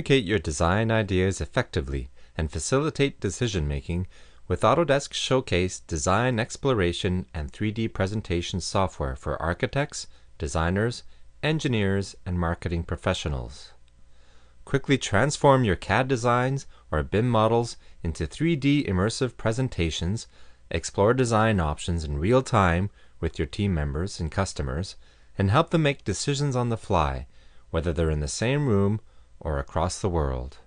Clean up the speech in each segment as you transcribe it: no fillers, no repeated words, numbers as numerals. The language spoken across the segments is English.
communicate your design ideas effectively and facilitate decision-making with Autodesk Showcase Design Exploration and 3D Presentation software for architects, designers, engineers, and marketing professionals. Quickly transform your CAD designs or BIM models into 3D immersive presentations, explore design options in real time with your team members and customers, and help them make decisions on the fly, whether they're in the same room or across the world.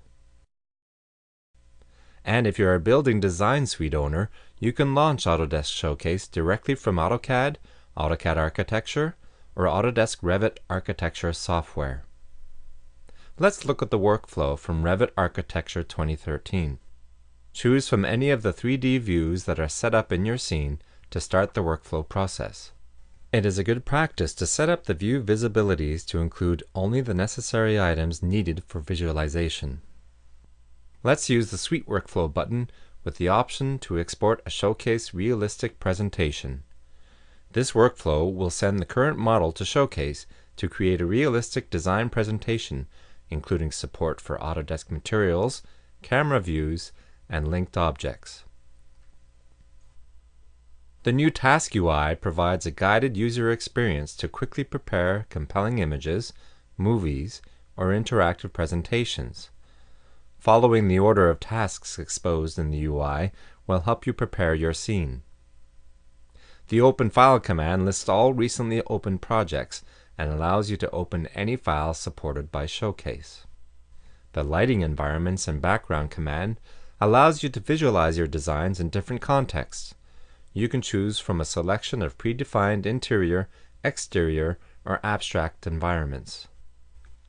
And if you're a building design suite owner, you can launch Autodesk Showcase directly from AutoCAD, AutoCAD Architecture, or Autodesk Revit Architecture software. Let's look at the workflow from Revit Architecture 2013. Choose from any of the 3D views that are set up in your scene to start the workflow process. It is a good practice to set up the view visibilities to include only the necessary items needed for visualization. Let's use the Suite Workflow button with the option to export a Showcase realistic presentation. This workflow will send the current model to Showcase to create a realistic design presentation, including support for Autodesk materials, camera views, and linked objects. The new Task UI provides a guided user experience to quickly prepare compelling images, movies, or interactive presentations. Following the order of tasks exposed in the UI will help you prepare your scene. The Open File command lists all recently opened projects and allows you to open any file supported by Showcase. The Lighting Environments and Background command allows you to visualize your designs in different contexts. You can choose from a selection of predefined interior, exterior, or abstract environments.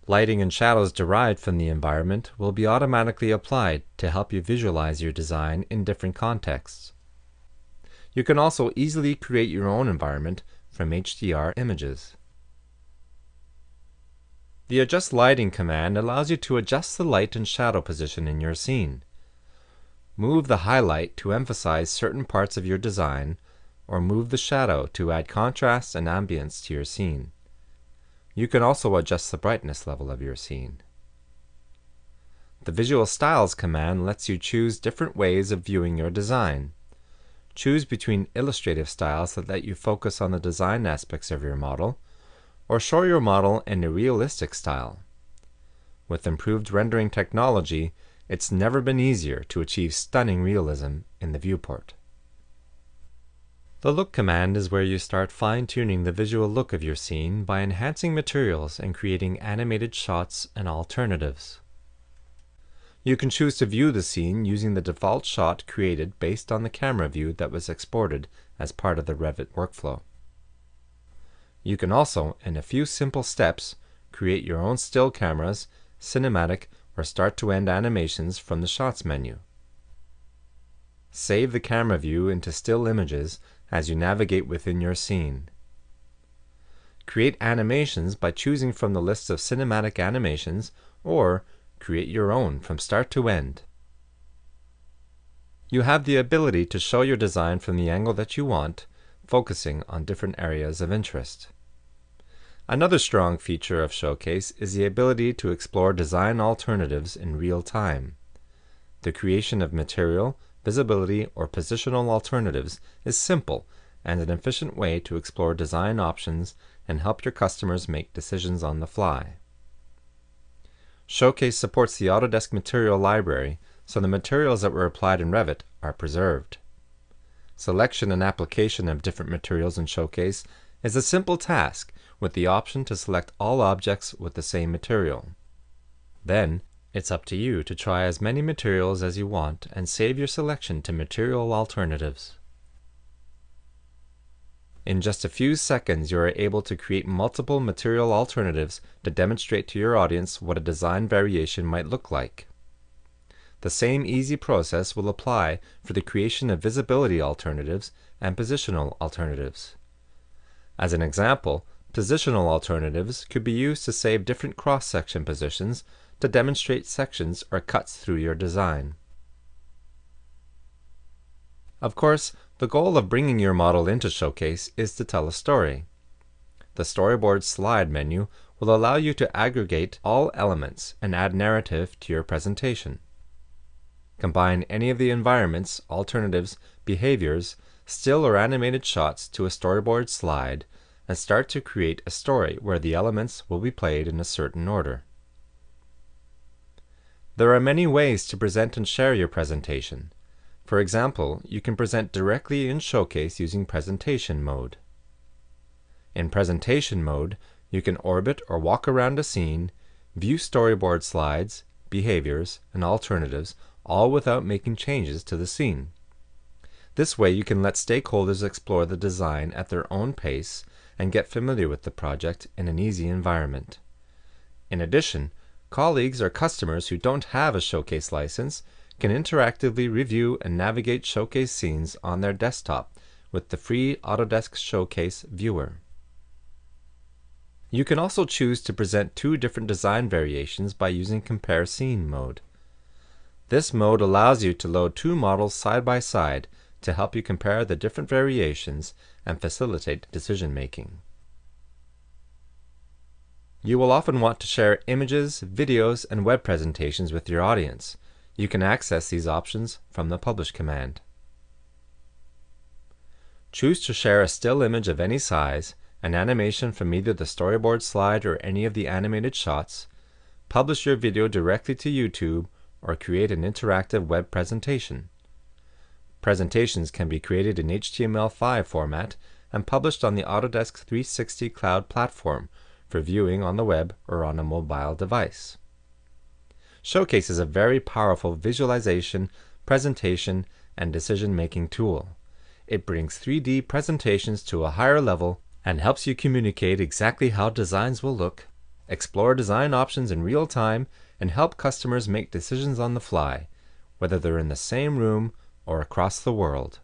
Lighting and shadows derived from the environment will be automatically applied to help you visualize your design in different contexts. You can also easily create your own environment from HDR images. The Adjust Lighting command allows you to adjust the light and shadow position in your scene. Move the highlight to emphasize certain parts of your design, or move the shadow to add contrast and ambience to your scene. You can also adjust the brightness level of your scene. The Visual Styles command lets you choose different ways of viewing your design. Choose between illustrative styles that let you focus on the design aspects of your model, or show your model in a realistic style. With improved rendering technology, it's never been easier to achieve stunning realism in the viewport. The Look command is where you start fine-tuning the visual look of your scene by enhancing materials and creating animated shots and alternatives. You can choose to view the scene using the default shot created based on the camera view that was exported as part of the Revit workflow. You can also, in a few simple steps, create your own still cameras, cinematic, or start-to-end animations from the Shots menu. Save the camera view into still images as you navigate within your scene. Create animations by choosing from the list of cinematic animations, or create your own from start to end. You have the ability to show your design from the angle that you want, focusing on different areas of interest. Another strong feature of Showcase is the ability to explore design alternatives in real time. The creation of material, visibility, or positional alternatives is simple and an efficient way to explore design options and help your customers make decisions on the fly. Showcase supports the Autodesk Material Library, so the materials that were applied in Revit are preserved. Selection and application of different materials in Showcase is a simple task with the option to select all objects with the same material. Then, it's up to you to try as many materials as you want and save your selection to material alternatives. In just a few seconds, you are able to create multiple material alternatives to demonstrate to your audience what a design variation might look like. The same easy process will apply for the creation of visibility alternatives and positional alternatives. As an example, positional alternatives could be used to save different cross-section positions to demonstrate sections or cuts through your design. Of course, the goal of bringing your model into Showcase is to tell a story. The Storyboard slide menu will allow you to aggregate all elements and add narrative to your presentation. Combine any of the environments, alternatives, behaviors, still or animated shots to a storyboard slide, and start to create a story where the elements will be played in a certain order. There are many ways to present and share your presentation. For example, you can present directly in Showcase using Presentation mode. In Presentation mode, you can orbit or walk around a scene, view storyboard slides, behaviors, and alternatives, all without making changes to the scene. This way you can let stakeholders explore the design at their own pace and get familiar with the project in an easy environment. In addition, colleagues or customers who don't have a Showcase license can interactively review and navigate Showcase scenes on their desktop with the free Autodesk Showcase viewer. You can also choose to present two different design variations by using Compare Scene mode. This mode allows you to load two models side by side to help you compare the different variations and facilitate decision making. You will often want to share images, videos, and web presentations with your audience. You can access these options from the Publish command. Choose to share a still image of any size, an animation from either the storyboard slide or any of the animated shots, publish your video directly to YouTube, or create an interactive web presentation. Presentations can be created in HTML5 format and published on the Autodesk 360 Cloud platform for viewing on the web or on a mobile device. Showcase is a very powerful visualization, presentation, and decision-making tool. It brings 3D presentations to a higher level and helps you communicate exactly how designs will look, explore design options in real time, and help customers make decisions on the fly, whether they're in the same room or across the world.